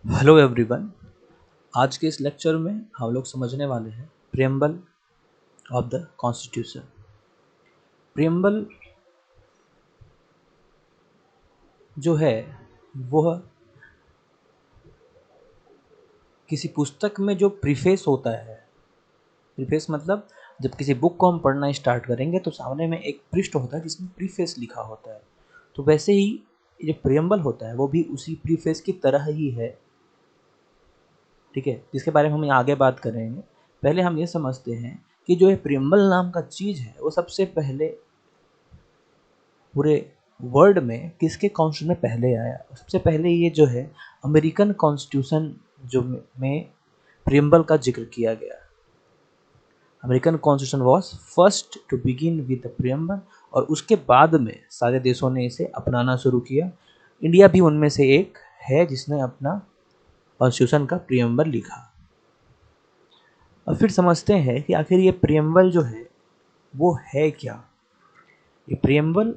Hello everyone. आज के इस लेक्चर में हम लोग समझने वाले हैं preamble of the constitution. Preamble जो है वह किसी पुस्तक में जो प्रीफेस होता है, प्रीफेस मतलब जब किसी बुक को हम पढ़ना स्टार्ट करेंगे तो सामने में एक पृष्ठ होता है जिसमें प्रीफेस लिखा होता है। तो वैसे ही जो प्रियम्बल होता है वो भी उसी प्रीफेस की तरह ही है, ठीक है, जिसके बारे में हम आगे बात करेंगे। पहले हम ये समझते हैं कि जो ये प्रियम्बल नाम का चीज़ है वो सबसे पहले पूरे वर्ल्ड में किसके कॉन्स्टिट्यूशन में पहले आया। सबसे पहले ये जो है अमेरिकन कॉन्स्टिट्यूशन जो में प्रियम्बल का जिक्र किया गया। American constitution was first to begin with the preamble, और उसके बाद में सारे देशों ने इसे अपनाना शुरू किया। इंडिया भी उनमें से एक है जिसने अपना कॉन्स्टिट्यूशन का प्रियम्बल लिखा। और फिर समझते हैं कि आखिर ये प्रियम्बल जो है वो है क्या। A preamble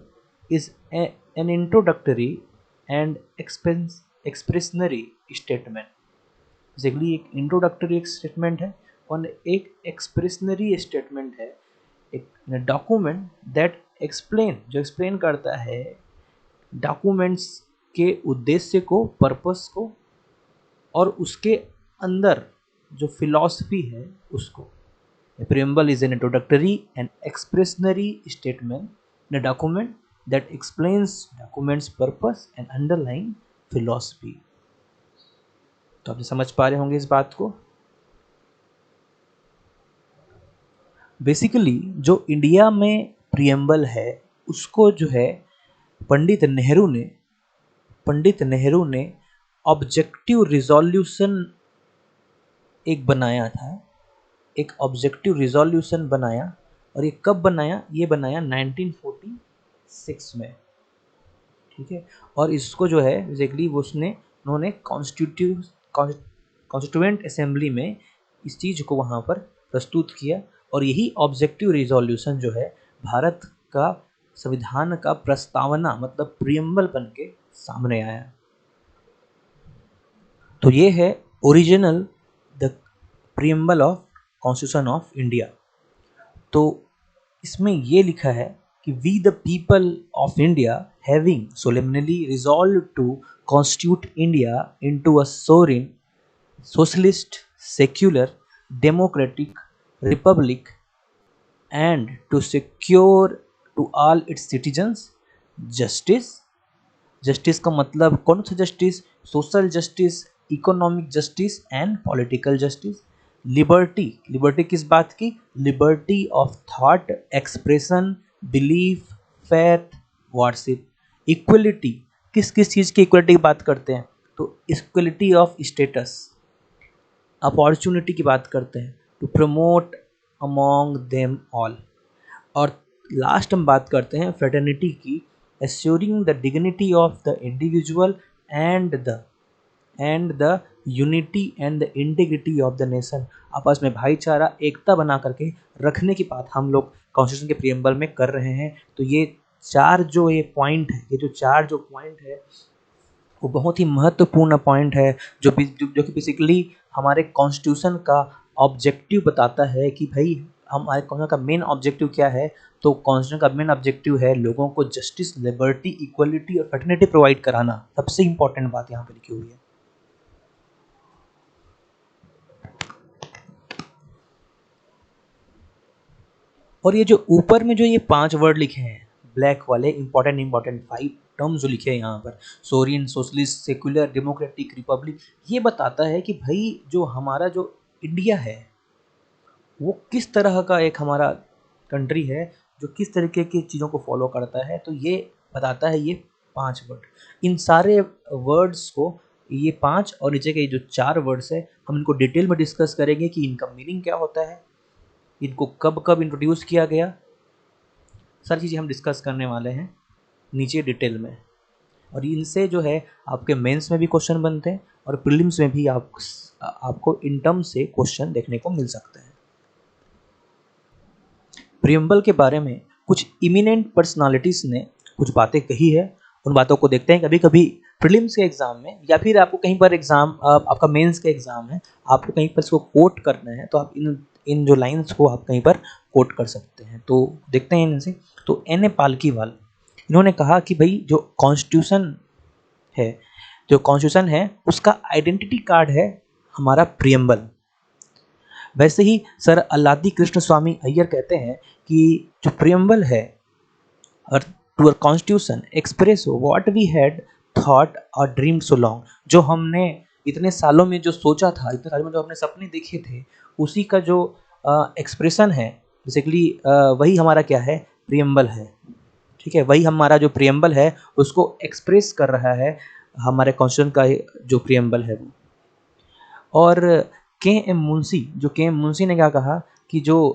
is an introductory and expressionary statement। Basically एक इंट्रोडक्टरी स्टेटमेंट है और एक एक्सप्रेशनरी स्टेटमेंट है। एक डॉक्यूमेंट दैट एक्सप्लेन, जो एक्सप्लेन करता है डॉक्यूमेंट्स के उद्देश्य को, पर्पस को, और उसके अंदर जो फिलॉसफी है उसको। A preamble is an introductory and expressionary statement in a document that explains document's purpose and underlying philosophy। तो आप समझ पा रहे होंगे इस बात को। बेसिकली जो इंडिया में प्रियम्बल है उसको जो है पंडित नेहरू ने ऑब्जेक्टिव रिजोल्यूशन एक बनाया था, एक ऑब्जेक्टिव रिजोल्यूशन बनाया। और ये कब बनाया? ये बनाया 1946 में, ठीक है। और इसको जो है बेसिकली उन्होंने कॉन्स्टिट्यूएंट असेंबली में इस चीज़ को वहाँ पर प्रस्तुत किया। और यही ऑब्जेक्टिव रिजोल्यूशन जो है भारत का संविधान का प्रस्तावना मतलब प्रियम्बल बन के सामने आया। तो ये है original the preamble of constitution of India. तो इसमें ये लिखा है कि we the people of India having solemnly resolve to constitute India into a sovereign socialist secular democratic republic and to secure to all its citizens justice. Justice का मतलब कौन सा justice? Social justice, economic justice and political justice. Liberty, liberty किस बात की? Liberty of thought, expression, belief, faith, worship. Equality, किस किस चीज़ की इक्वलिटी की बात करते हैं? तो इक्वलिटी ऑफ स्टेटस। अपॉर्चुनिटी की बात करते हैं, to promote among them all. और लास्ट हम बात करते हैं फ्रेटर्निटी की, assuring the dignity of the individual and the unity and the integrity of the nation. आपस में भाईचारा, एकता बना करके रखने की बात हम लोग कॉन्स्टिट्यूशन के प्रियम्बल में कर रहे हैं। तो ये चार जो ये पॉइंट है, ये जो चार जो पॉइंट है वो बहुत ही महत्वपूर्ण पॉइंट है जो कि बेसिकली हमारे कॉन्स्टिट्यूशन का ऑब्जेक्टिव बताता है कि भाई हमारे कॉन्स्टिट्यूशन का मेन ऑब्जेक्टिव क्या है। तो कॉन्स्टिट्यूशन का मेन ऑब्जेक्टिव है लोगों को जस्टिस, लिबर्टी, इक्वलिटी और फ्रेटर्निटी प्रोवाइड कराना। सबसे इंपॉर्टेंट बात यहाँ पे लिखी हुई है। और ये जो ऊपर में जो ये 5 वर्ड लिखे हैं ब्लैक वाले, इंपॉर्टेंट 5 टर्म्स जो लिखे हैं यहाँ पर, सोरियन, सोशलिस्ट, सेक्युलर, डेमोक्रेटिक, रिपब्लिक, ये बताता है कि भाई जो हमारा जो इंडिया है वो किस तरह का एक हमारा कंट्री है जो किस तरीके की चीज़ों को फॉलो करता है। तो ये बताता है ये 5 वर्ड। इन सारे वर्ड्स को, ये 5 और नीचे के जो 4 वर्ड्स है, हम इनको डिटेल में डिस्कस करेंगे कि इनका मीनिंग क्या होता है, इनको कब कब इंट्रोड्यूस किया गया। सारी चीज़ें हम डिस्कस करने वाले हैं नीचे डिटेल में। और इनसे जो है आपके मेंस में भी क्वेश्चन बनते हैं और प्रीलिम्स में भी आपको इन टर्म से क्वेश्चन देखने को मिल सकते हैं। प्रियम्बल के बारे में कुछ इमिनेंट पर्सनालिटीज़ ने कुछ बातें कही है, उन बातों को देखते हैं। कभी कभी प्रीलिम्स के एग्जाम में या फिर आपको कहीं पर एग्जाम आपका मेंस का एग्जाम है, आपको कहीं पर इसको कोट करना है तो आप इन जो लाइंस को आप कहीं पर कोट कर सकते हैं। तो देखते हैं इनसे। तो एन ए पालकीवाल, इन्होंने कहा कि भाई जो कॉन्स्टिट्यूशन है, जो कॉन्स्टिट्यूशन है उसका आइडेंटिटी कार्ड है हमारा प्रियम्बल। वैसे ही सर अल्लादी कृष्ण स्वामी अय्यर कहते हैं कि जो प्रियम्बल है और to our constitution express what we had thought और ड्रीम्ड सो लॉन्ग, जो हमने इतने सालों में जो सोचा था, इतने सालों में जो अपने सपने देखे थे, उसी का जो एक्सप्रेशन है बेसिकली वही हमारा क्या है, प्रियम्बल है। ठीक है, वही हमारा जो प्रियम्बल है उसको एक्सप्रेस कर रहा है हमारे कॉन्स्टिट्यूशन का जो प्रियम्बल है वो। और के एम मुंशी, जो के एम मुंशी ने क्या कहा कि जो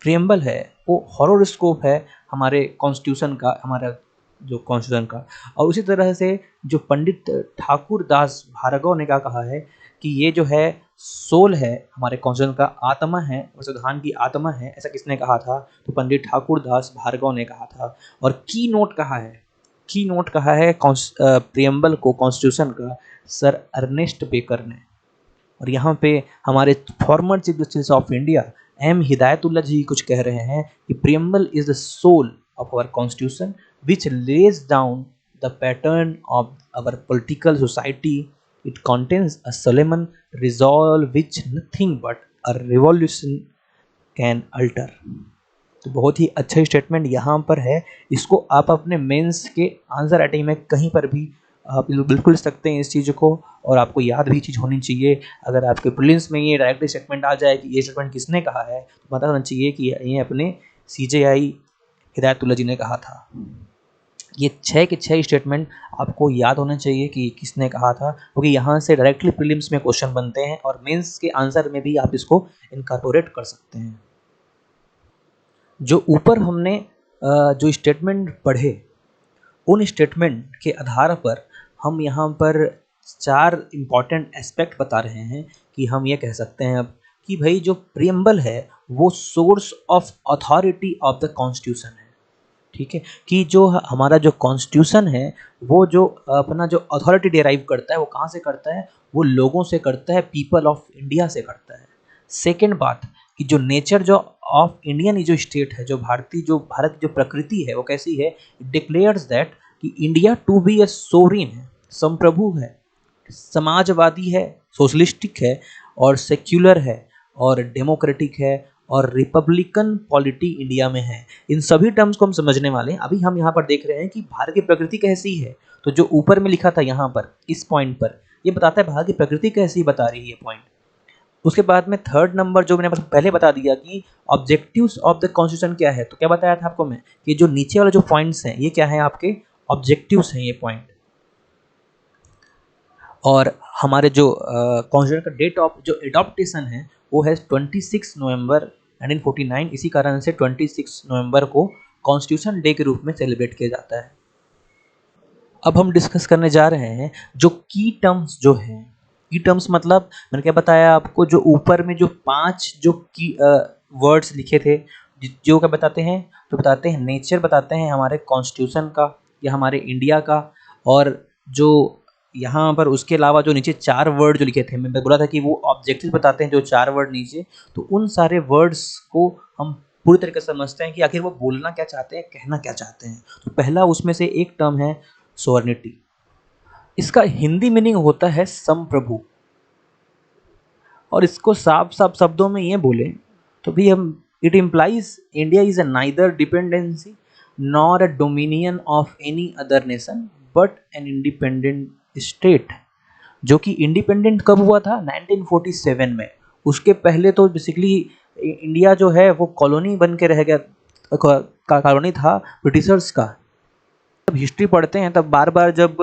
प्रियम्बल है वो हॉरोस्कोप है हमारे कॉन्स्टिट्यूशन का, हमारा जो कॉन्स्टिट्यूशन का। और उसी तरह से जो पंडित ठाकुर दास भार्गव ने क्या कहा है कि ये जो है सोल है हमारे कॉन्स्टिट्यूशन का, आत्मा है, संविधान की आत्मा है। ऐसा किसने कहा था? तो पंडित ठाकुर दास भार्गव ने कहा था। और की नोट कहा है, की नोट कहा है प्रियम्बल को कॉन्स्टिट्यूशन का सर अर्नेस्ट बेकर ने। और यहाँ पे हमारे former chief justice of India M Hidayatullah ji कुछ कह रहे हैं कि preamble is the soul of our constitution which lays down the pattern of our political society. It contains a solemn resolve which nothing but a revolution can alter. तो बहुत ही अच्छा statement यहाँ पर है। इसको आप अपने मेंस के आंसर राइटिंग में कहीं पर भी आप बिल्कुल लिख सकते हैं इस चीज़ को, और आपको याद भी चीज़ होनी चाहिए। अगर आपके प्रीलिम्स में ये डायरेक्टली स्टेटमेंट आ जाए कि ये स्टेटमेंट किसने कहा है, तो पता होना चाहिए कि ये अपने CJI हिदायतुल्ला जी ने कहा था। ये 6 के 6 स्टेटमेंट आपको याद होना चाहिए कि किसने कहा था, क्योंकि यहाँ से डायरेक्टली प्रीलिम्स में क्वेश्चन बनते हैं और मेंस के आंसर में भी आप इसको इनकॉर्पोरेट कर सकते हैं। जो ऊपर हमने जो स्टेटमेंट पढ़े, उन स्टेटमेंट के आधार पर हम यहाँ पर 4 इम्पॉर्टेंट एस्पेक्ट बता रहे हैं कि हम ये कह सकते हैं अब कि भाई जो प्रियम्बल है वो source of authority of the constitution है। ठीक है, कि जो हमारा जो कॉन्स्टिट्यूशन है वो जो अपना जो अथॉरिटी डेराइव करता है वो कहाँ से करता है? वो लोगों से करता है, पीपल ऑफ इंडिया से करता है। सेकेंड बात कि जो नेचर जो ऑफ इंडियन जो स्टेट है, जो भारत की जो प्रकृति है वो कैसी है? इट डिक्लेयर्स दैट कि India to be a sovereign है, संप्रभु है, समाजवादी है, सोशलिस्टिक है और सेक्युलर है और डेमोक्रेटिक है और रिपब्लिकन पॉलिटी इंडिया में है। इन सभी टर्म्स को हम समझने वाले हैं। अभी हम यहाँ पर देख रहे हैं कि भारत की प्रकृति कैसी है, तो जो ऊपर में लिखा था यहाँ पर इस पॉइंट पर ये बताता है भारत की प्रकृति कैसी बता रही है पॉइंट। उसके बाद में थर्ड नंबर जो मैंने पहले बता दिया कि ऑब्जेक्टिव्स ऑफ द कॉन्स्टिट्यूशन क्या है। तो क्या बताया था आपको मैं कि जो नीचे वाले जो पॉइंट्स हैं ये क्या है, आपके ऑब्जेक्टिव्स हैं ये पॉइंट। और हमारे जो कॉन्स्टिट्यूशन का डेट ऑफ जो एडॉप्टेशन है वो है 26 नवंबर 1949। इसी कारण से 26 नवंबर को कॉन्स्टिट्यूशन डे के रूप में सेलिब्रेट किया जाता है। अब हम डिस्कस करने जा रहे हैं जो की टर्म्स जो हैं। की टर्म्स मतलब मैंने क्या बताया आपको, जो ऊपर में जो 5 जो की वर्ड्स लिखे थे जो क्या बताते हैं, तो बताते हैं नेचर बताते हैं हमारे कॉन्स्टिट्यूशन का या हमारे इंडिया का। और जो यहाँ पर उसके अलावा जो नीचे 4 वर्ड जो लिखे थे, मैं बोला था कि वो ऑब्जेक्टिव बताते हैं जो 4 वर्ड नीचे, तो उन सारे वर्ड्स को हम पूरी तरीके से समझते हैं कि आखिर वो बोलना क्या चाहते हैं, कहना क्या चाहते हैं। तो पहला उसमें से एक टर्म है सोवर्निटी। इसका हिंदी मीनिंग होता है संप्रभु। और इसको साफ साफ शब्दों में ये बोले तो भी हम it implies India is a neither dependency nor a dominion of any other nation but an independent state. जो कि इंडिपेंडेंट कब हुआ था? 1947 में। उसके पहले तो बेसिकली इंडिया जो है वो कॉलोनी बन के रह गया, कॉलोनी था ब्रिटिशर्स का। जब हिस्ट्री पढ़ते हैं तब बार बार जब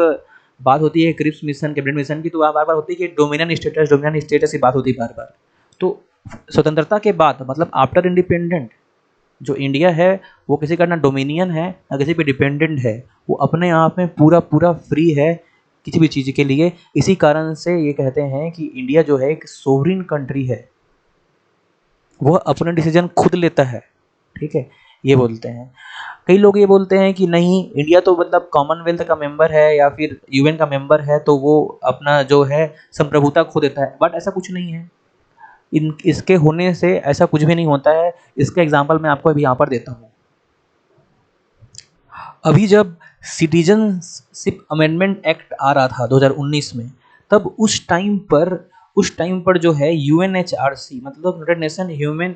बात होती है क्रिप्स मिशन, कैबिनेट मिशन की, तो बार बार होती है कि डोमिनियन स्टेटस की बात होती है बार बार। तो स्वतंत्रता के बाद मतलब आफ्टर इंडिपेंडेंट जो इंडिया है वो किसी का ना डोमिनियन है ना किसी पे डिपेंडेंट है, वो अपने आप में पूरा पूरा फ्री है किसी भी चीज़ के लिए। इसी कारण से ये कहते हैं कि इंडिया जो है एक सोवरेन कंट्री है, वह अपने डिसीजन खुद लेता है। ठीक है, ये बोलते हैं। कई लोग ये बोलते हैं कि नहीं, इंडिया तो मतलब कॉमनवेल्थ का मेंबर है या फिर यूएन का मेंबर है तो वो अपना जो है संप्रभुता खो देता है, बट ऐसा कुछ नहीं है। इन इसके होने से ऐसा कुछ भी नहीं होता है। इसका एग्जांपल मैं आपको अभी यहाँ पर देता हूँ। अभी जब सिटीजनशिप अमेंडमेंट एक्ट आ रहा था 2019 में, तब उस टाइम पर जो है यूएनएचआरसी मतलब United nation human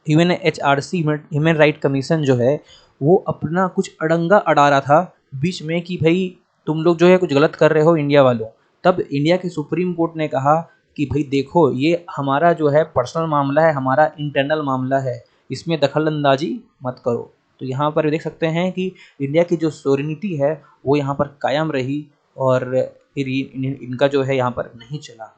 human right commission जो है वो अपना कुछ अड़ंगा अड़ा रहा था बीच में कि भाई तुम लोग जो है कुछ गलत कर रहे हो इंडिया वालों। तब इंडिया के सुप्रीम कोर्ट ने कहा कि भाई देखो, ये हमारा जो है पर्सनल मामला है, हमारा इंटरनल मामला है, इसमें दखल अंदाजी मत करो। तो यहाँ पर देख सकते हैं कि इंडिया की जो सोवरेनिटी है वो यहाँ पर कायम रही और फिर इनका जो है यहाँ पर नहीं चला।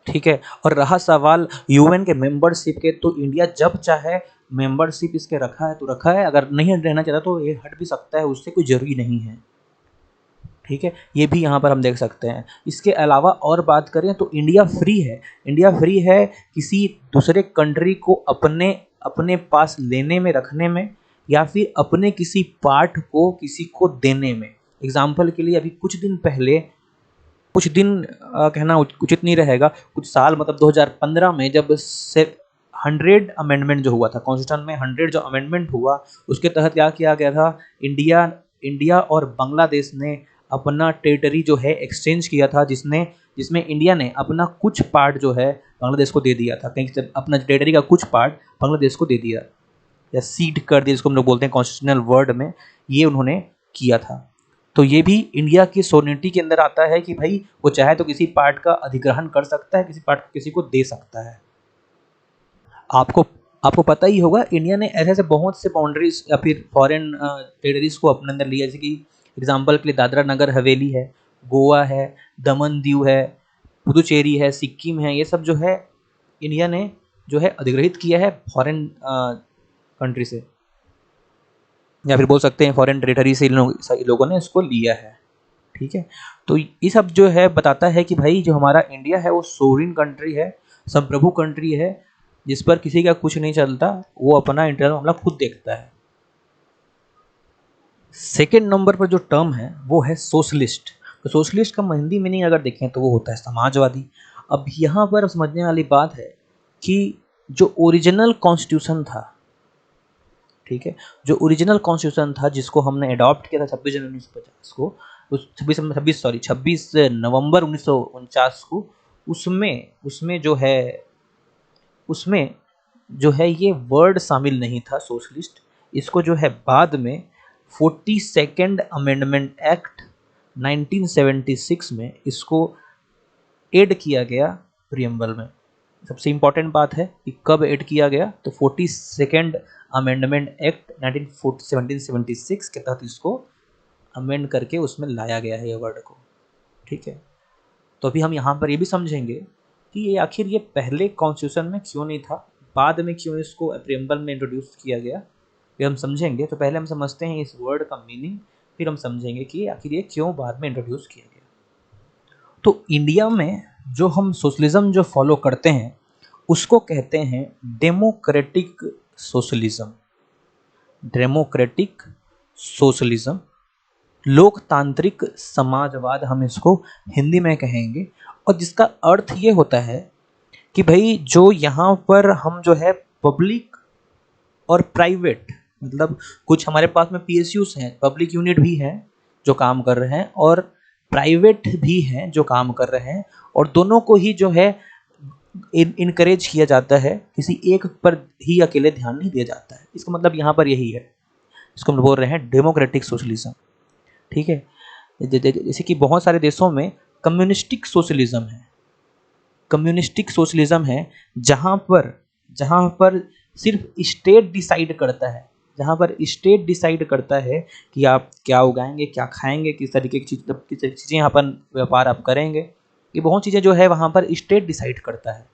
ठीक है। और रहा सवाल यूएन के मेंबरशिप के, तो इंडिया जब चाहे मेंबरशिप इसके रखा है तो रखा है, अगर नहीं रहना चाहता तो ये हट भी सकता है, उससे कोई जरूरी नहीं है। ठीक है, ये भी यहाँ पर हम देख सकते हैं। इसके अलावा और बात करें तो इंडिया फ्री है। इंडिया फ्री है किसी दूसरे कंट्री को अपने अपने पास लेने में, रखने में, या फिर अपने किसी पार्ट को किसी को देने में। एग्जाम्पल के लिए अभी कुछ दिन कहना उचित नहीं रहेगा, कुछ साल मतलब 2015 में जब से 100 अमेंडमेंट जो हुआ था कॉन्स्टिट्यूशन में, 100 जो अमेंडमेंट हुआ उसके तहत क्या किया गया था, इंडिया और बांग्लादेश ने अपना टेरिटरी जो है एक्सचेंज किया था, जिसमें इंडिया ने अपना कुछ पार्ट जो है बांग्लादेश को दे दिया था। कहीं अपना टेरिटरी का कुछ पार्ट बांग्लादेश को दे दिया या सीड कर दिया, जिसको हम लोग बोलते हैं कॉन्स्टिट्यूशनल वर्ड में, ये उन्होंने किया था। तो ये भी इंडिया की सोवरेनिटी के अंदर आता है कि भाई वो चाहे तो किसी पार्ट का अधिग्रहण कर सकता है, किसी पार्ट को किसी को दे सकता है। आपको आपको पता ही होगा इंडिया ने ऐसे ऐसे बहुत से बाउंड्रीज या फिर फॉरेन टेरिटरीज को अपने अंदर लिया, जैसे कि एग्जांपल के लिए दादरा नगर हवेली है, गोवा है, दमन दीव है, पुदुचेरी है, सिक्किम है, ये सब जो है इंडिया ने जो है अधिग्रहित किया है फॉरेन कंट्री से, या फिर बोल सकते हैं फॉरेन टेरिटरी से इन लोगों ने इसको लिया है। ठीक है, तो ये सब जो है बताता है कि भाई जो हमारा इंडिया है वो सोवरेन कंट्री है, संप्रभु कंट्री है, जिस पर किसी का कुछ नहीं चलता, वो अपना इंटरनल मामला खुद देखता है। सेकेंड नंबर पर जो टर्म है वो है सोशलिस्ट। तो सोशलिस्ट का हिंदी मीनिंग अगर देखें तो वो होता है समाजवादी। अब यहाँ पर समझने वाली बात है कि जो ओरिजिनल कॉन्स्टिट्यूशन था, ठीक है, जो ओरिजिनल कॉन्स्टिट्यूशन था जिसको हमने अडॉप्ट किया था 26 को, उस 26 नवंबर 1949 को, उसमें जो है ये वर्ड शामिल नहीं था सोशलिस्ट। इसको जो है बाद में 42nd अमेंडमेंट एक्ट 1976 में इसको ऐड किया गया प्रियम्बल में। सबसे इम्पॉर्टेंट बात है कि कब ऐड किया गया, तो 42nd अमेंडमेंट एक्ट 1776 के तहत इसको अमेंड करके उसमें लाया गया है ये वर्ड को। ठीक है, तो अभी हम यहाँ पर ये भी समझेंगे कि ये आखिर ये पहले कॉन्स्टिट्यूशन में क्यों नहीं था, बाद में क्यों इसको प्रियम्बल में इंट्रोड्यूस किया गया, ये हम समझेंगे। तो पहले हम समझते हैं इस वर्ड का मीनिंग, फिर हम समझेंगे कि आखिर ये क्यों बाद में इंट्रोड्यूस किया गया। तो इंडिया में जो हम सोशलिज्म जो फॉलो करते हैं उसको कहते हैं डेमोक्रेटिक सोशलिज्म। डेमोक्रेटिक सोशलिज्म, लोकतांत्रिक समाजवाद हम इसको हिंदी में कहेंगे। और जिसका अर्थ ये होता है कि भाई जो यहाँ पर हम जो है पब्लिक और प्राइवेट, मतलब कुछ हमारे पास में पीएसयूज हैं, पब्लिक यूनिट भी हैं जो काम कर रहे हैं और प्राइवेट भी हैं जो काम कर रहे हैं, और दोनों को ही जो है इनकरेज किया जाता है, किसी एक पर ही अकेले ध्यान नहीं दिया जाता है। इसका मतलब यहाँ पर यही है, इसको हम बोल रहे हैं डेमोक्रेटिक सोशलिज्म। ठीक है, जैसे कि बहुत सारे देशों में कम्युनिस्टिक सोशलिज्म है। कम्युनिस्टिक सोशलिज्म है जहाँ पर सिर्फ स्टेट डिसाइड करता है, जहाँ पर स्टेट डिसाइड करता है कि आप क्या उगाएंगे, क्या खाएंगे, किस तरीके की चीज़ें यहाँ पर व्यापार आप करेंगे, ये बहुत चीज़ें जो है वहाँ पर स्टेट डिसाइड करता है।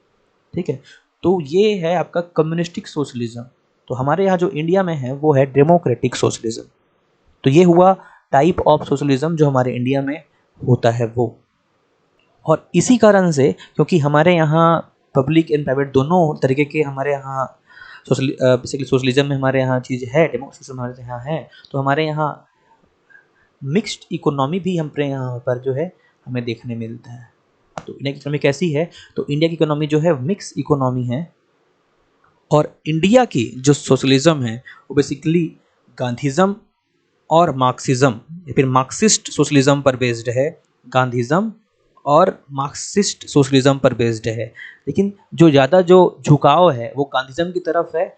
ठीक है, तो ये है आपका कम्युनिस्टिक सोशलिज्म। तो हमारे यहाँ जो इंडिया में है वो है डेमोक्रेटिक सोशलिज्म। तो ये हुआ टाइप ऑफ सोशलिज्म जो हमारे इंडिया में होता है वो। और इसी कारण से, क्योंकि हमारे यहाँ पब्लिक एंड प्राइवेट दोनों तरीके के हमारे यहाँ बेसिकली सोशलिज्म में हमारे यहाँ चीज़ है, डेमोक्रेसी हमारे यहाँ है, तो हमारे यहाँ मिक्स्ड इकोनॉमी भी हम पे यहाँ पर जो है हमें देखने मिलता है। तो इंडिया की इकोनॉमी कैसी है? तो इंडिया की इकोनॉमी जो है मिक्स इकोनॉमी है, और इंडिया की जो सोशलिज्म है वो बेसिकली गांधीज़म और मार्क्सिज्म या फिर मार्क्सिस्ट सोशलिज्म पर बेस्ड है। गांधीज़म और मार्क्सिस्ट सोशलिज्म पर बेस्ड है, लेकिन जो ज़्यादा जो झुकाव है वो गांधीज़म की तरफ है,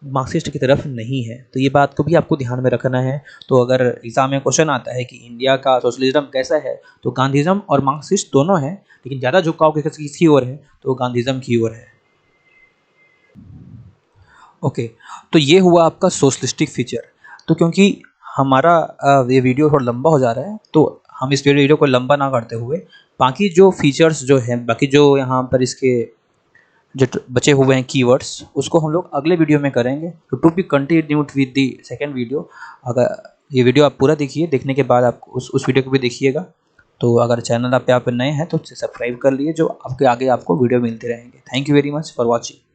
मार्क्सिस्ट की तरफ नहीं है। तो ये बात को भी आपको ध्यान में रखना है। तो अगर एग्जाम में क्वेश्चन आता है कि इंडिया का सोशलिज्म कैसा है, तो गांधीज़म और मार्क्सिस्ट दोनों हैं, लेकिन ज़्यादा झुकाव किसकी ओर है, तो गांधीज़म की ओर है। ओके, तो ये हुआ आपका सोशलिस्टिक फीचर। तो क्योंकि हमारा ये वीडियो थोड़ा लंबा हो जा रहा है, तो हम इस वीडियो को लंबा ना करते हुए बाकी जो फीचर्स जो हैं, बाकी जो यहाँ पर इसके जो बचे हुए हैं कीवर्ड्स, उसको हम लोग अगले वीडियो में करेंगे। तो to be continued with the second video. अगर ये वीडियो आप पूरा देखिए, देखने के बाद आप उस वीडियो को भी देखिएगा। तो अगर चैनल आप पे नए हैं तो सब्सक्राइब कर लिए, जो आपके आगे आपको वीडियो मिलते रहेंगे। Thank you very much for watching.